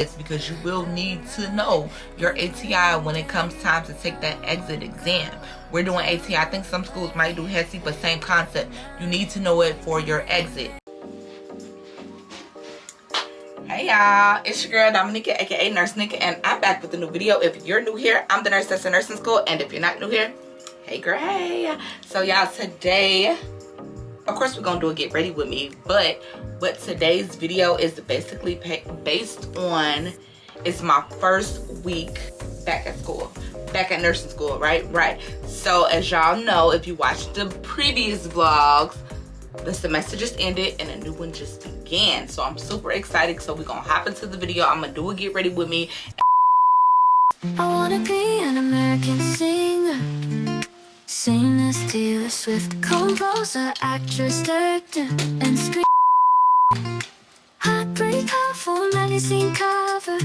It's because you will need to know your ATI when it comes time to take that exit exam. We're doing ATI. I think some schools might do HESI, but same concept. You need to know it for your exit. Hey y'all, it's your girl Dominica, aka Nurse Nika, and I'm back with a new video. If you're new here, I'm the nurse that's in nursing school, and if you're not new here, hey girl, hey. So y'all, today, of course we're gonna do a get ready with me, but what today's video is basically based on is my first week back at school, back at nursing school, right. So as y'all know, if you watched the previous vlogs, the semester just ended and a new one just began. So I'm super excited. So we're gonna hop into the video. I'm gonna do a get ready with me. I wanna be an American singer, sing this Taylor Swift composer, actress, director, and screen. Heartbreak, powerful magazine cover,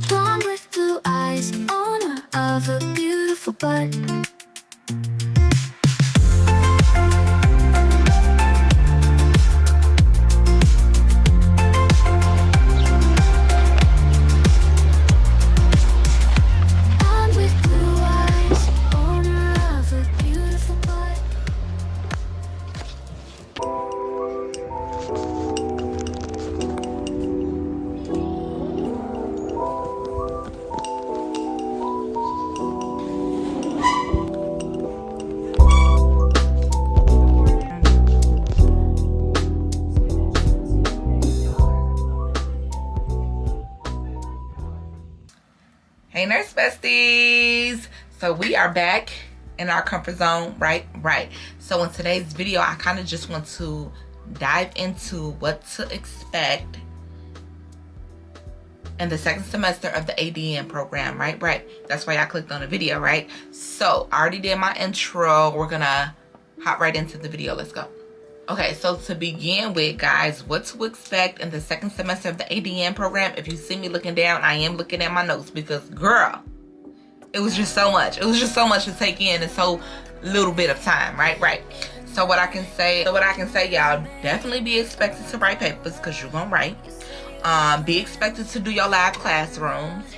blonde with blue eyes, owner of a beautiful butt. Hey nurse besties, so we are back in our comfort zone, right. So in today's video, I kind of just want to dive into what to expect in the second semester of the ADN program, right. That's why I clicked on the video, right? So I already did my intro. We're gonna hop right into the video. Let's go. Okay, so to begin with, guys, what to expect in the second semester of the ADN program. If you see me looking down, I am looking at my notes because, girl, it was just so much. It was just so much to take in in so little bit of time, right. So what I can say, y'all, definitely be expected to write papers because you're gonna write. Be expected to do your live classrooms.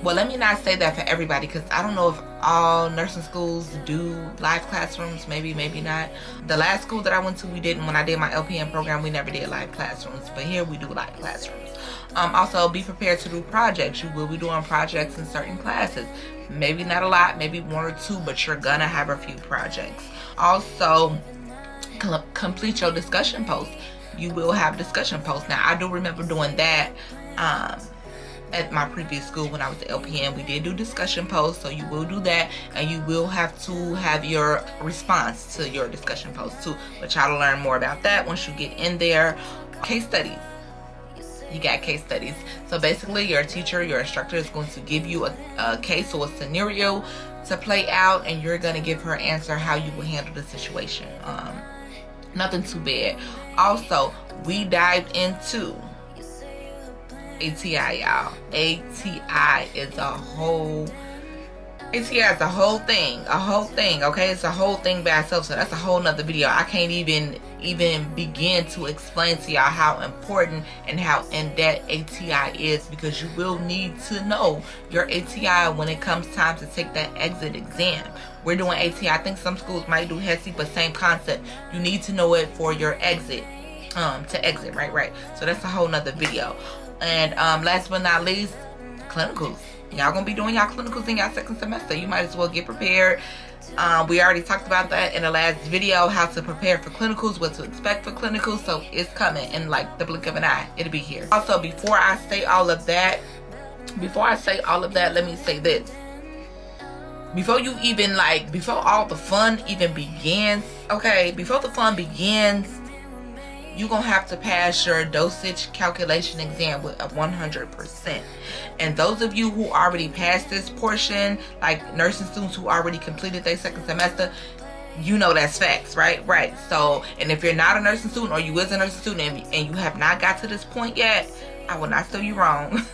Well, let me not say that for everybody because I don't know if all nursing schools do live classrooms. Maybe not. The last school that I went to, we didn't. When I did my LPN program, we never did live classrooms. But here we do live classrooms. Also, be prepared to do projects. You will be doing projects in certain classes. Maybe not a lot, maybe one or two, but you're gonna have a few projects. Also, complete your discussion posts. You will have discussion posts. Now, I do remember doing that. At my previous school when I was at LPN, we did do discussion posts, so you will do that, and you will have to have your response to your discussion posts too, but y'all will learn more about that once you get in there. Case studies. You got case studies. So basically your teacher, your instructor is going to give you a case or a scenario to play out, and you're going to give her an answer how you will handle the situation. Nothing too bad. Also, we dived into ATI, y'all. ATI is a whole thing, okay? It's a whole thing by itself, so that's a whole nother video. I can't even begin to explain to y'all how important and how in-depth ATI is, because you will need to know your ATI when it comes time to take that exit exam. We're doing ATI. I think some schools might do HESI, but same concept. You need to know it for your exit, to exit, right? So that's a whole nother video. And last but not least, clinicals. Y'all gonna be doing y'all clinicals in y'all second semester. You might as well get prepared. We already talked about that in the last video, how to prepare for clinicals, what to expect for clinicals. So it's coming in like the blink of an eye. It'll be here. Also, before I say all of that, let me say this. Before all the fun even begins, okay? Before the fun begins, you're gonna have to pass your dosage calculation exam with a 100%. And those of you who already passed this portion, like nursing students who already completed their second semester, you know that's facts, right? So, and if you're not a nursing student, or you is a nursing student and you have not got to this point yet, I will not steer you wrong.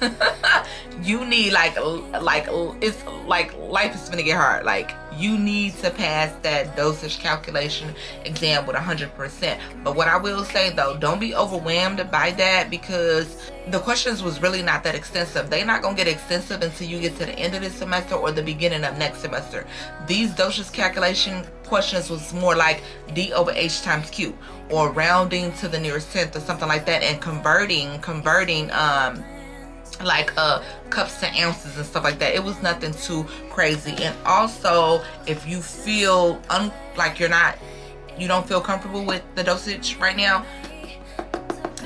You need it's like life is gonna get hard. Like, you need to pass that dosage calculation exam with 100%. But what I will say though, don't be overwhelmed by that, because the questions was really not that extensive. They're not gonna get extensive until you get to the end of this semester or the beginning of next semester. These dosage calculation questions was more like D over H times Q, or rounding to the nearest tenth or something like that, and converting cups to ounces and stuff like that. It was nothing too crazy. And also, if you feel like you don't feel comfortable with the dosage right now,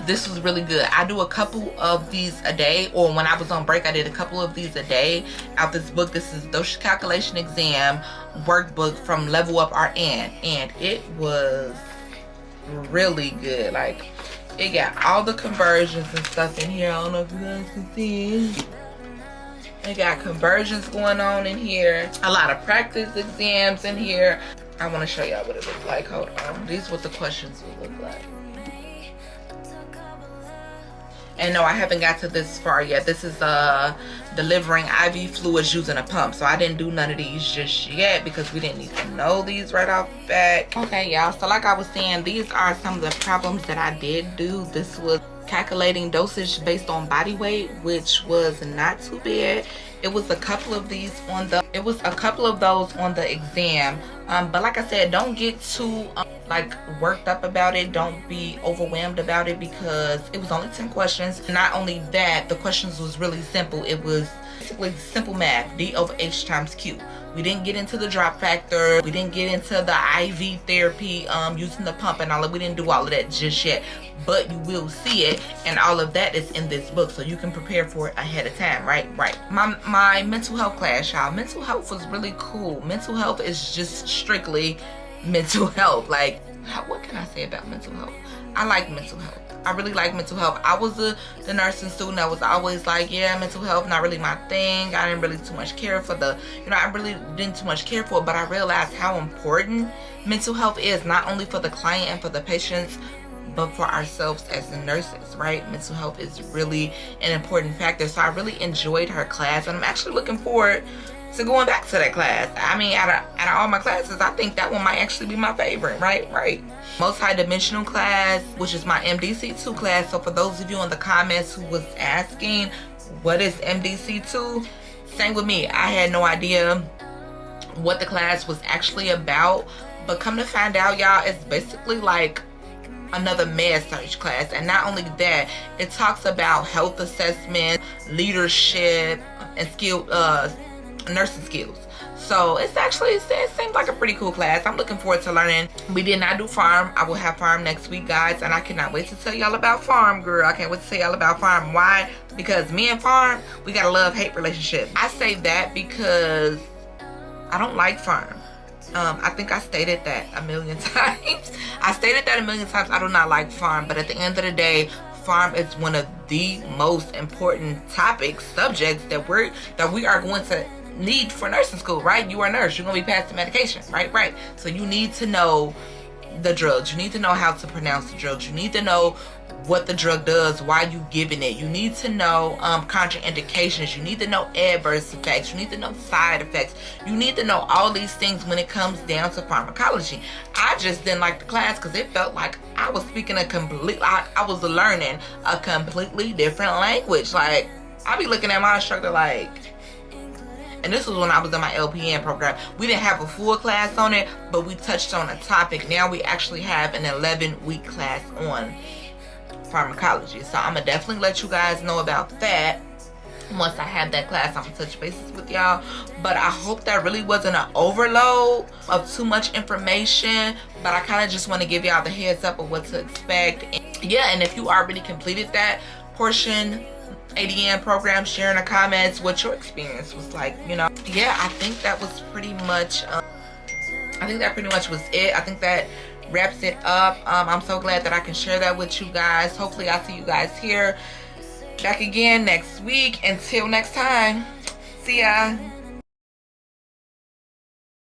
this was really good. I do a couple of these a day, or when I was on break, I did a couple of these a day out this book. This is Dosage Calculation Exam Workbook from Level Up RN, and it was really good. Like, it got all the conversions and stuff in here. I don't know if you guys can see. It got conversions going on in here. A lot of practice exams in here. I want to show y'all what it looks like. Hold on. These are what the questions will look like. And no, I haven't got to this far yet. This is delivering IV fluids using a pump. So I didn't do none of these just yet because we didn't need to know these right off the bat. Okay, y'all. So like I was saying, these are some of the problems that I did do. This was calculating dosage based on body weight, which was not too bad. It was a couple of those on the exam. But like I said, don't get too worked up about it. Don't be overwhelmed about it, because it was only 10 questions. Not only that, the questions was really simple. It was basically simple math, D over H times Q. We didn't get into the drop factor. We didn't get into the IV therapy, using the pump and all of. We didn't do all of that just yet, but you will see it, and all of that is in this book, so you can prepare for it ahead of time. Right. My mental health class, y'all. Mental health was really cool. Mental health is just strictly mental health. Like, what can I say about mental health? I like mental health. I really like mental health. I was the nursing student that was always like, yeah, mental health not really my thing. I didn't really too much care for I really didn't too much care for it, but I realized how important mental health is, not only for the client and for the patients, but for ourselves as the nurses, right? Mental health is really an important factor. So I really enjoyed her class, and I'm actually looking forward to going back to that class. I mean, out of all my classes, I think that one might actually be my favorite, right? Multi-dimensional class, which is my MDC2 class. So for those of you in the comments who was asking, what is MDC2? Same with me. I had no idea what the class was actually about, but come to find out, y'all, it's basically like another med surg class. And not only that, it talks about health assessment, leadership, and nursing skills. So it seems like a pretty cool class. I'm looking forward to learning. We did not do pharm. I will have pharm next week, guys, and I cannot wait to tell y'all about pharm, girl. I can't wait to tell y'all about pharm. Why? Because me and pharm, we got a love-hate relationship. I say that because I don't like pharm. I think I stated that a million times. I do not like pharm, but at the end of the day, pharm is one of the most important subjects that we are going to need for nursing school, right? You are a nurse. You're going to be passing medication, right? So you need to know the drugs. You need to know how to pronounce the drugs. You need to know what the drug does, why you giving it. You need to know contraindications. You need to know adverse effects. You need to know side effects. You need to know all these things when it comes down to pharmacology. I just didn't like the class because it felt like I was speaking I was learning a completely different language. Like, I be looking at my instructor like, and this was when I was in my LPN program. We didn't have a full class on it, but we touched on a topic. Now we actually have an 11-week class on pharmacology. So I'm gonna definitely let you guys know about that. Once I have that class, I'm gonna touch bases with y'all. But I hope that really wasn't an overload of too much information. But I kind of just want to give y'all the heads up of what to expect. And if you already completed that portion ADN program, share in the comments what your experience was like. I think that was pretty much was it. I think that wraps it up. I'm so glad that I can share that with you guys. Hopefully I'll see you guys here back again next week. Until next time, see ya.